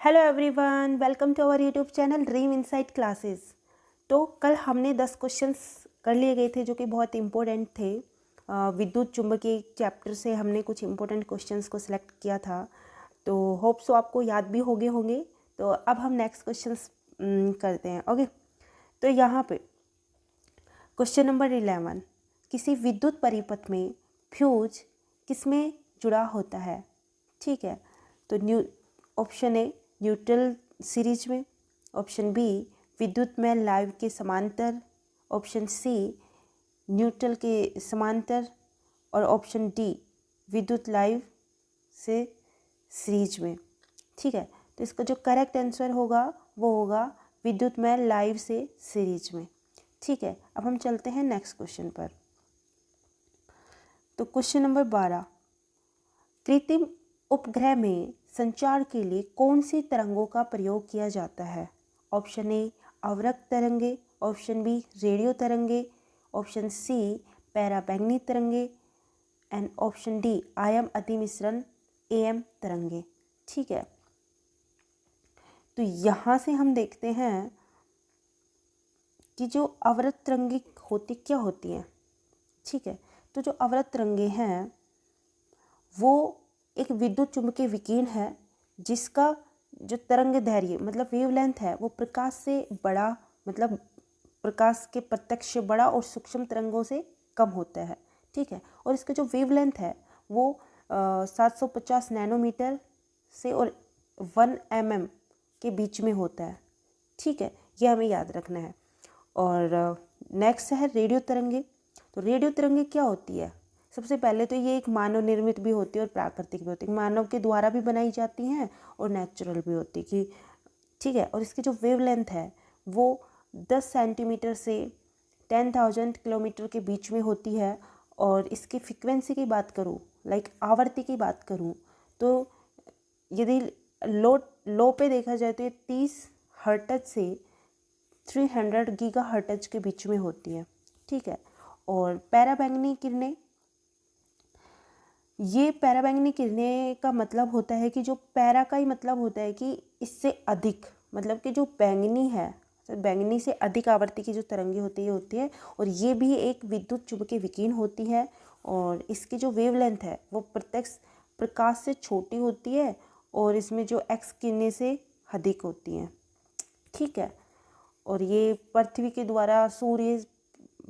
Hello everyone, welcome to our YouTube channel dream insight classes. तो कल हमने 10 questions कर लिए गए थे जो कि बहुत इंपॉर्टेंट थे। विद्युत चुंबकीय चैप्टर से हमने कुछ इंपॉर्टेंट क्वेश्चंस को सिलेक्ट किया था। तो होप सो आपको याद भी हो गए होंगे। तो अब हम नेक्स्ट क्वेश्चंस करते हैं। ओके, तो यहाँ पे क्वेश्चन नंबर 11, किसी विद्युत परिपथ में फ्यूज किसमें जुड़ा होता है? ठीक है, तो ऑप्शन ए न्यूट्रल सीरीज में, ऑप्शन बी विद्युत में लाइव के समांतर, ऑप्शन सी न्यूट्रल के समांतर और ऑप्शन डी विद्युत लाइव से सीरीज में। ठीक है, तो इसका जो करेक्ट आंसर होगा वो होगा विद्युत में लाइव से सीरीज में। ठीक है, अब हम चलते हैं नेक्स्ट क्वेश्चन पर। तो क्वेश्चन नंबर 12, कृत्रिम उपग्रह में संचार के लिए कौन सी तरंगों का प्रयोग किया जाता है? ऑप्शन ए अवरक्त तरंगे, ऑप्शन बी रेडियो तरंगे, ऑप्शन सी पैराबैंगनी तरंगे एंड ऑप्शन डी आयाम अतिमिश्रण एएम तरंगे। ठीक है, तो यहाँ से हम देखते हैं कि जो अवरक्त तरंगे क्या होती हैं। ठीक है, तो जो अवरक्त तरंगे हैं वो एक विद्युत चुंबकीय विकिरण है जिसका जो तरंग दैर्घ्य मतलब वेवलेंथ है वो प्रकाश से बड़ा, मतलब प्रकाश के प्रत्यक्ष से बड़ा और सूक्ष्म तरंगों से कम होता है। ठीक है, और इसका जो वेवलेंथ है वो 750 नैनोमीटर से और 1 mm के बीच में होता है। ठीक है, ये हमें याद रखना है। और नेक्स्ट है रेडियो तरंगे। तो रेडियो तरंगे क्या होती है? सबसे पहले तो ये एक मानव निर्मित भी होती है और प्राकृतिक भी होती है। मानव के द्वारा भी बनाई जाती हैं और नेचुरल भी होती है कि ठीक है, और इसकी जो वेवलेंथ है वो 10 सेंटीमीटर से 10,000 किलोमीटर के बीच में होती है। और इसकी फ्रिक्वेंसी की बात करूँ, लाइक आवर्ती की बात करूँ, तो यदि लो पे देखा जाए तो ये 30 हर्ट्ज से 300 गीगा हर्ट्ज के बीच में होती है। ठीक है, और पैराबैंगनी किरणें, ये पैराबैंगनी किरणें का मतलब होता है कि जो पैरा का ही मतलब होता है कि इससे अधिक, मतलब कि जो बैंगनी है, तो बैंगनी से अधिक आवर्ती की जो तरंगे होती है और ये भी एक विद्युत चुंबकीय विकिरण होती है। और इसकी जो वेवलेंथ है वो प्रत्यक्ष प्रकाश से छोटी होती है और इसमें जो एक्स किरणें से अधिक होती हैं। ठीक है, और ये पृथ्वी के द्वारा सूर्य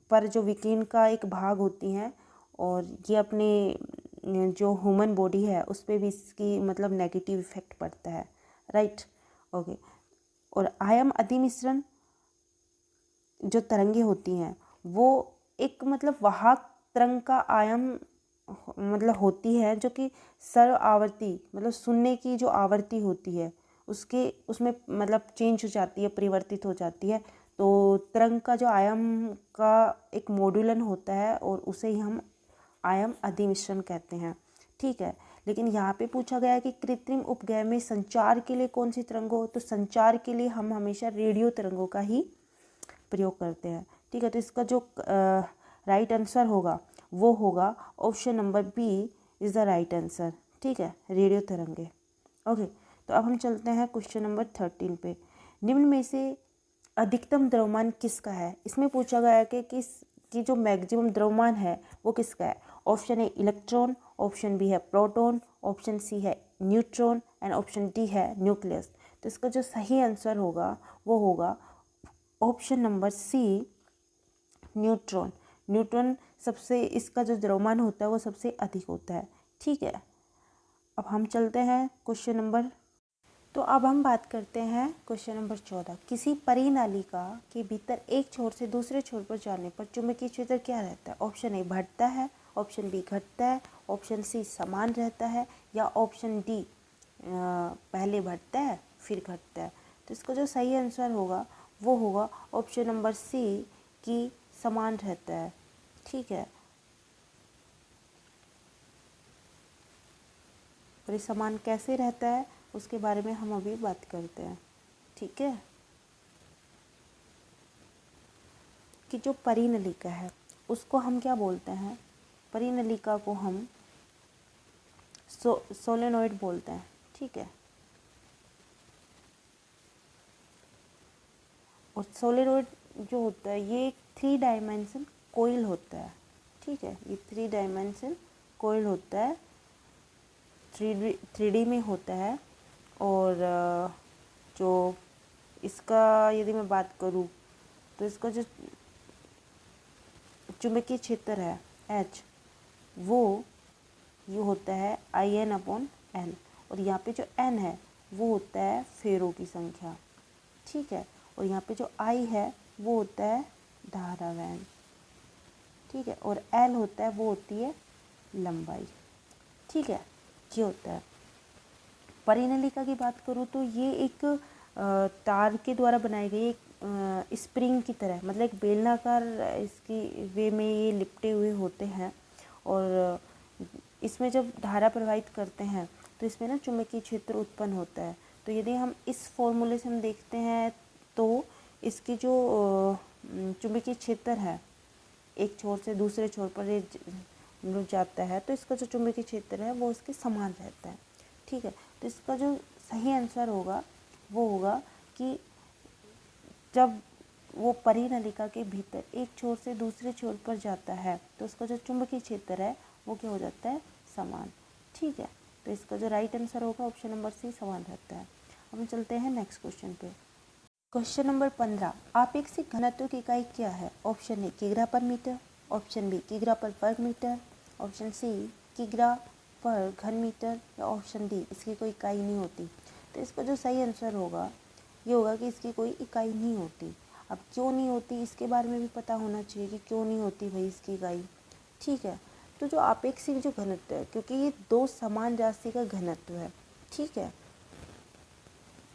पर जो विकिरण का एक भाग होती हैं और ये अपने जो ह्यूमन बॉडी है उस पर भी इसकी मतलब नेगेटिव इफेक्ट पड़ता है। Right, okay. और आयाम अधिमिश्रण जो तरंगे होती हैं वो एक मतलब वाहक तरंग का आयाम मतलब होती है जो कि सर्व आवर्ती मतलब सुनने की जो आवर्ती होती है उसमें मतलब चेंज हो जाती है, परिवर्तित हो जाती है। तो तरंग का जो आयाम का एक मॉड्यूलन होता है और उसे ही हम आयाम अधिमिश्रण कहते हैं। ठीक है, लेकिन यहाँ पे पूछा गया है कि कृत्रिम उपग्रह में संचार के लिए कौन सी तरंगों, तो संचार के लिए हम हमेशा रेडियो तरंगों का ही प्रयोग करते हैं। ठीक है, तो इसका जो राइट आंसर होगा वो होगा option number B is the right answer. ठीक है, रेडियो तरंगे। ओके, तो अब हम चलते हैं क्वेश्चन नंबर 13 पे। निम्न में से अधिकतम द्रव्यमान किसका है? इसमें पूछा गया है कि जो मैक्सिमम द्रव्यमान है वो किसका है? Option A electron, option B है प्रोटॉन, ऑप्शन सी है न्यूट्रॉन एंड ऑप्शन डी है न्यूक्लियस। तो इसका जो सही आंसर होगा वो होगा option number C neutron. Neutron सबसे, इसका जो द्रव्यमान होता है वो सबसे अधिक होता है। ठीक है, अब हम चलते हैं क्वेश्चन नंबर, तो अब हम बात करते हैं क्वेश्चन नंबर 14। किसी परिनालिका के भीतर एक छोर से दूसरे छोर पर जाने पर चुंबकीय क्षेत्र क्या रहता है? ऑप्शन ए बढ़ता है, ऑप्शन बी घटता है, ऑप्शन सी समान रहता है या ऑप्शन डी पहले बढ़ता है फिर घटता है। तो इसका जो सही आंसर होगा वो होगा ऑप्शन नंबर सी कि समान रहता है। ठीक है, और ये समान कैसे रहता है उसके बारे में हम अभी बात करते हैं। ठीक है, कि जो परिनलिका है उसको हम क्या बोलते हैं? परिनलिका को हम सोलेनॉइड बोलते हैं। ठीक है, और सोलेनॉइड जो होता है ये एक 3 डायमेंशन कोयल होता है, ठीक है। ये 3 डायमेंशन कोयल होता है, 3D में होता है। और जो इसका यदि मैं बात करूँ तो इसका जो चुंबकीय क्षेत्र है H, वो ये होता है IN/L, और यहाँ पे जो N है वो होता है फेरों की संख्या, ठीक है। और यहाँ पे जो I है वो होता है धारावैन, ठीक है। और L होता है, वो होती है लंबाई, ठीक है। ये होता है। परिनलिका की बात करूँ तो ये एक तार के द्वारा बनाई गई एक स्प्रिंग की तरह, मतलब एक बेलनाकार इसकी वे में ये लिपटे हुए होते हैं। और इसमें जब धारा प्रवाहित करते हैं तो इसमें ना चुंबकीय क्षेत्र उत्पन्न होता है। तो यदि हम इस फॉर्मूले से हम देखते हैं तो इसकी जो चुंबकीय क्षेत्र है एक छोर से दूसरे छोर पर ये जाता है, तो इसका जो चुंबकीय क्षेत्र है वो उसके समान रहता है, ठीक है। तो इसका जो सही आंसर होगा वो होगा कि जब वो परिनलिका के भीतर एक छोर से दूसरे छोर पर जाता है तो उसका जो चुंबकीय क्षेत्र है वो क्या हो जाता है, समान, ठीक है। तो इसका जो राइट आंसर होगा ऑप्शन नंबर सी, समान रहता है। अब हम चलते हैं नेक्स्ट क्वेश्चन पे। क्वेश्चन नंबर 15, आपेक्षिक घनत्व की इकाई क्या है? ऑप्शन ए किग्रा पर मीटर, ऑप्शन बी किग्रा पर वर्ग मीटर, ऑप्शन सी किग्रा पर घन मीटर, या ऑप्शन डी इसकी कोई इकाई नहीं होती। तो इसका जो सही आंसर होगा ये होगा कि इसकी कोई इकाई नहीं होती। अब क्यों नहीं होती इसके बारे में भी पता होना चाहिए कि क्यों नहीं होती भाई इसकी इकाई, ठीक है। तो जो आपेक्षिक जो घनत्व है, क्योंकि ये 2 समान राशि का घनत्व है, ठीक है,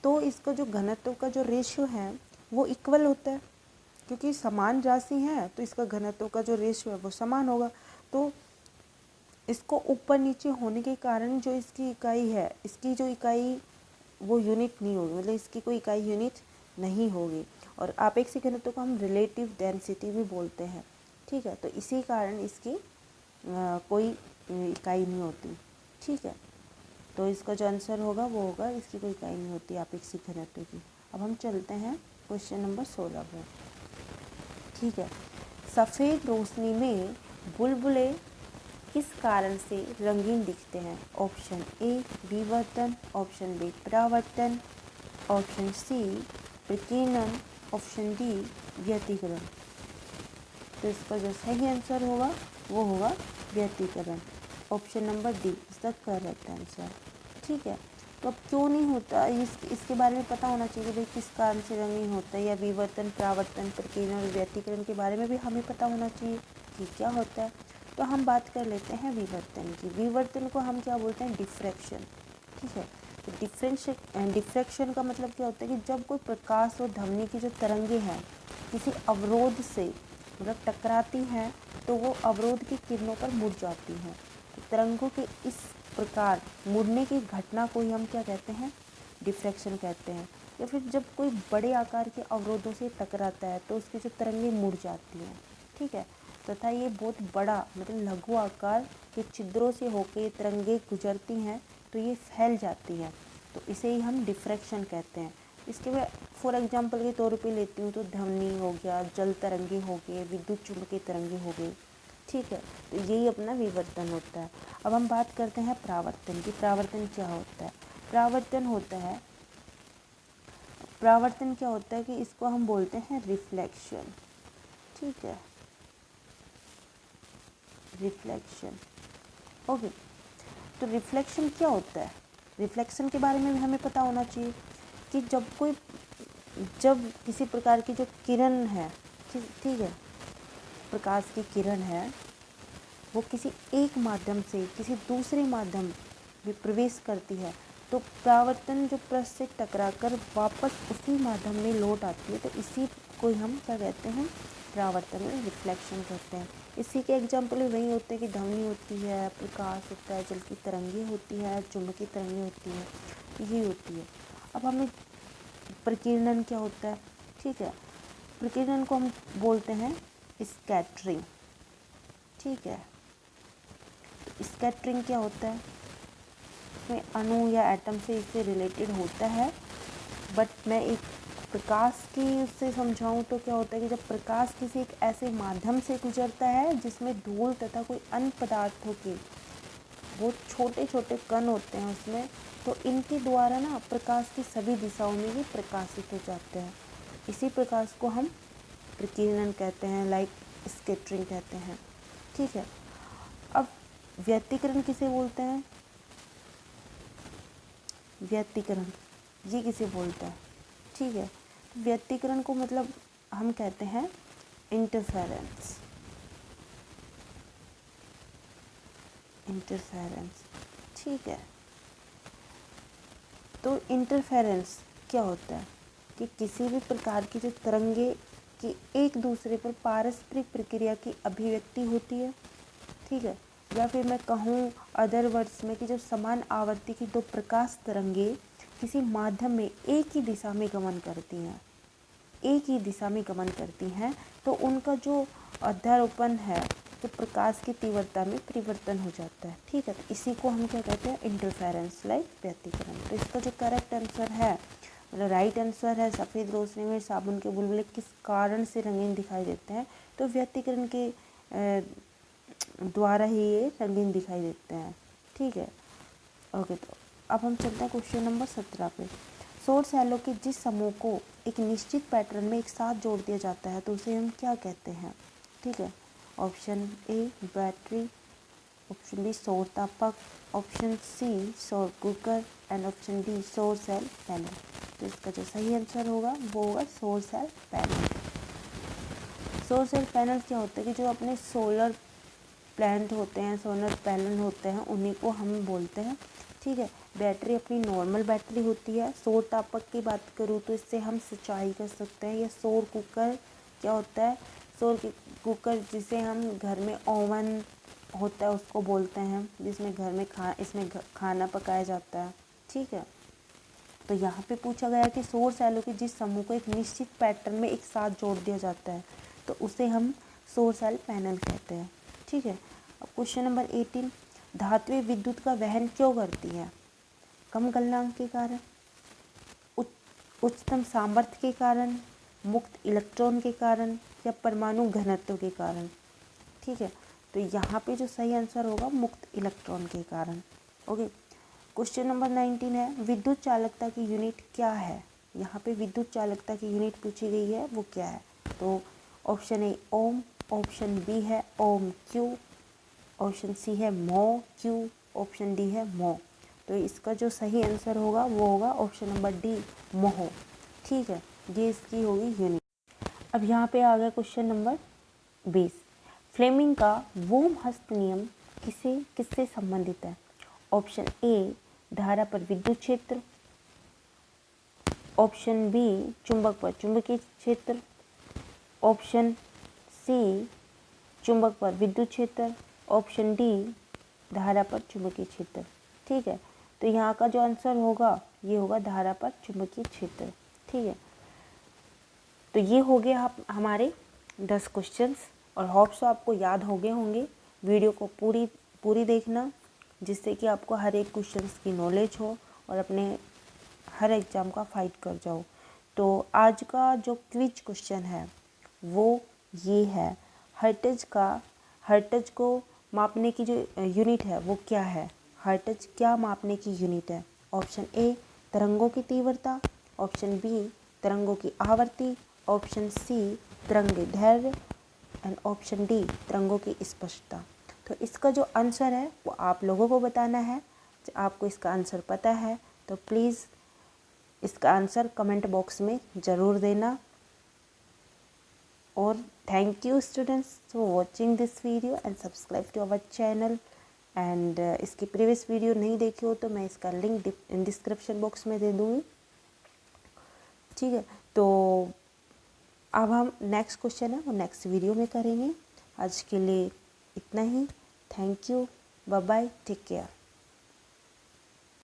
तो इसका जो घनत्व का जो रेशियो है वो इक्वल होता है, क्योंकि समान राशि है तो इसका घनत्व का जो रेशियो है वो समान होगा। तो इसको ऊपर नीचे होने के कारण जो इसकी इकाई है, इसकी जो इकाई वो यूनिट नहीं होगी, मतलब इसकी कोई इकाई यूनिट नहीं होगी। और आपेक्षिक घनत्व को हम रिलेटिव डेंसिटी भी बोलते हैं, ठीक है। तो इसी कारण इसकी कोई इकाई नहीं होती, ठीक है। तो इसका जो आंसर होगा वो होगा इसकी कोई इकाई नहीं होती आपेक्षिक घनत्व की। अब हम चलते हैं क्वेश्चन नंबर 16 पर, ठीक है। सफ़ेद रोशनी में बुलबुले किस कारण से रंगीन दिखते हैं? ऑप्शन ए विवर्तन, ऑप्शन बी परावर्तन, ऑप्शन सी विकिरण, ऑप्शन डी व्यतिकरण। तो इसका जो सही आंसर होगा वो होगा व्यतिकरण, ऑप्शन नंबर डी इसका करेक्ट आंसर, ठीक है। तो अब क्यों नहीं होता इसके बारे में पता होना चाहिए भाई किस कारण से रंगीन होता है, या विवर्तन, परावर्तन, प्रकीर्णन और व्यतिकरण के बारे में भी हमें पता होना चाहिए कि क्या होता है। तो हम बात कर लेते हैं विवर्तन की। विवर्तन को हम क्या बोलते हैं, डिफ्रैक्शन, ठीक है। तो डिफ्रैक्शन का मतलब क्या होता है कि जब कोई प्रकाश और ध्वनि की जो तरंगे हैं किसी अवरोध से मतलब टकराती हैं तो वो अवरोध की किरणों पर मुड़ जाती हैं। तो तरंगों के इस प्रकार मुड़ने की घटना को ही हम क्या कहते हैं, डिफ्रैक्शन कहते हैं। या फिर जब कोई बड़े आकार के अवरोधों से टकराता है तो उसकी जो तरंगें मुड़ जाती हैं, ठीक है। तथा ये बहुत बड़ा मतलब लघु आकार के छिद्रों से होकर ये तरंगें गुजरती हैं तो ये फैल जाती हैं, तो इसे ही हम डिफ्रैक्शन कहते हैं। इसके मैं फॉर एग्जांपल के तौर पे लेती हूँ तो ध्वनि हो गया, जल तरंगे हो गए, विद्युत चुम्बकीय तरंगे हो गई, ठीक है। तो यही अपना विवर्तन होता है। अब हम बात करते हैं परावर्तन की। परावर्तन क्या होता है? परावर्तन क्या होता है कि इसको हम बोलते हैं रिफ्लेक्शन, ठीक है, रिफ्लेक्शन, ओके। तो रिफ्लेक्शन क्या होता है? रिफ्लेक्शन के बारे में भी हमें पता होना चाहिए कि जब किसी प्रकार की जो किरण है, ठीक है, प्रकाश की किरण है, वो किसी एक माध्यम से किसी दूसरे माध्यम में प्रवेश करती है तो परावर्तन जो पृष्ठ से टकराकर वापस उसी माध्यम में लौट आती है, तो इसी को हम क्या कहते हैं, परावर्तन में रिफ्लेक्शन कहते हैं। इसी के एग्जाम्पल वही होते हैं कि ध्वनि होती है, प्रकाश होता है, जल की तरंगे होती है, चुंबकीय तरंगे होती हैं, यही होती है। अब हमें प्रकीर्णन क्या होता है, ठीक है, प्रकीर्णन को हम बोलते हैं स्कैटरिंग, ठीक है। स्कैटरिंग क्या होता है? इसमें अणु या एटम से इससे रिलेटेड होता है, बट मैं एक प्रकाश की उससे समझाऊं तो क्या होता है कि जब प्रकाश किसी एक ऐसे माध्यम से गुजरता है जिसमें धूल तथा कोई अन्य पदार्थों के बहुत छोटे छोटे कण होते हैं उसमें, तो इनके द्वारा ना प्रकाश की सभी दिशाओं में ये प्रकाशित हो जाते हैं। इसी प्रकाश को हम प्रकीर्णन कहते हैं, लाइक स्कैटरिंग कहते हैं। ठीक है, अब व्यतिकरण किसे बोलते हैं? व्यतिकरण ये किसे बोलता है? ठीक है, व्यतिकरण को मतलब हम कहते हैं इंटरफेरेंस। इंटरफेरेंस, ठीक है। तो इंटरफेरेंस क्या होता है कि किसी भी प्रकार की जो तरंगे की एक दूसरे पर पारस्परिक प्रक्रिया की अभिव्यक्ति होती है, ठीक है, या फिर मैं कहूँ अदर वर्ड्स में कि जो समान आवर्ती की दो प्रकाश तरंगे किसी माध्यम में एक ही दिशा में गमन करती हैं, एक ही दिशा में गमन करती हैं, तो उनका जो अध्यारोपण है तो प्रकाश की तीव्रता में परिवर्तन हो जाता है। ठीक है, तो इसी को हम क्या कहते हैं? इंटरफेरेंस, लाइक व्यतिकरण। तो इसका जो करेक्ट आंसर है, मतलब राइट आंसर है, सफ़ेद रोशनी में साबुन के बुलबुले किस कारण से रंगीन दिखाई देते हैं? तो व्यतिकरण के द्वारा ही ये रंगीन दिखाई देते हैं। ठीक है, ओके। तो अब हम चलते हैं क्वेश्चन नंबर 17 पे। सौर सेलों के जिस समूह को एक निश्चित पैटर्न में एक साथ जोड़ दिया जाता है तो उसे हम क्या कहते हैं? ठीक है, option A battery, option B सौर तापक, ऑप्शन सी सौर कुकर एंड ऑप्शन डी सौर सेल पैनल। तो इसका जो सही आंसर होगा वो होगा सौर सेल पैनल। सौर सेल पैनल क्या होता है कि जो अपने सोलर प्लांट होते हैं, सोलर पैनल होते हैं, उन्हीं को हम बोलते हैं। ठीक है, बैटरी अपनी नॉर्मल बैटरी होती है। सौर तापक की बात करूँ तो इससे हम सिंचाई कर सकते हैं। या सौर कुकर क्या होता है? सौर कुकर जिसे हम घर में ओवन होता है उसको बोलते हैं, जिसमें घर में इसमें खाना पकाया जाता है। ठीक है, तो यहाँ पे पूछा गया कि सौर सेलों के जिस समूह को एक निश्चित पैटर्न में एक साथ जोड़ दिया जाता है तो उसे हम सौर सेल पैनल कहते हैं। ठीक है, अब क्वेश्चन नंबर 18, धातुएं विद्युत का वहन क्यों करती हैं? कम गलनांक के कारण, उच्चतम सामर्थ्य के कारण, मुक्त इलेक्ट्रॉन के कारण, या परमाणु घनत्व के कारण? ठीक है, तो यहाँ पे जो सही आंसर होगा मुक्त इलेक्ट्रॉन के कारण। ओके, क्वेश्चन नंबर 19 है, विद्युत चालकता की यूनिट क्या है? यहाँ पे विद्युत चालकता की यूनिट पूछी गई है, वो क्या है? तो option A ohm, option B है ओम क्यू, ऑप्शन सी है मो क्यू, ऑप्शन डी है मो। तो इसका जो सही आंसर होगा वो होगा ऑप्शन नंबर डी मोह। ठीक है, ये इसकी होगी यूनिट। अब यहाँ पे आ गया क्वेश्चन नंबर 20, फ्लेमिंग का वोम हस्त नियम किससे संबंधित है? ऑप्शन ए धारा पर विद्युत क्षेत्र, ऑप्शन बी चुंबक पर चुंबकीय क्षेत्र, ऑप्शन सी चुंबक पर विद्युत क्षेत्र, ऑप्शन डी धारा पर चुंबकीय क्षेत्र। ठीक है, तो यहाँ का जो आंसर होगा ये होगा धारा पर चुंबकीय क्षेत्र। ठीक है, तो ये हो गया हमारे 10 क्वेश्चंस, और होप सो आपको याद हो गए होंगे। वीडियो को पूरी देखना, जिससे कि आपको हर एक क्वेश्चंस की नॉलेज हो और अपने हर एग्ज़ाम का फाइट कर जाओ। तो आज का जो क्विज क्वेश्चन है वो ये है, हर्ट्ज को मापने की जो यूनिट है वो क्या है? हर्ट्ज क्या मापने की यूनिट है? ऑप्शन ए तरंगों की तीव्रता, ऑप्शन बी तरंगों की आवर्ती, ऑप्शन सी तरंगे दैर्घ्य एंड ऑप्शन डी तरंगों की स्पष्टता। तो इसका जो आंसर है वो आप लोगों को बताना है। आपको इसका आंसर पता है तो प्लीज़ इसका आंसर कमेंट बॉक्स में ज़रूर देना। और thank you students for watching this video and subscribe to our channel. And इसकी प्रीवियस वीडियो नहीं देखी हो तो मैं इसका लिंक डिस्क्रिप्शन बॉक्स में दे दूँगी। ठीक है, तो अब हम नेक्स्ट क्वेश्चन है वो नेक्स्ट वीडियो में करेंगे। आज के लिए इतना ही। Thank you, bye bye, take care.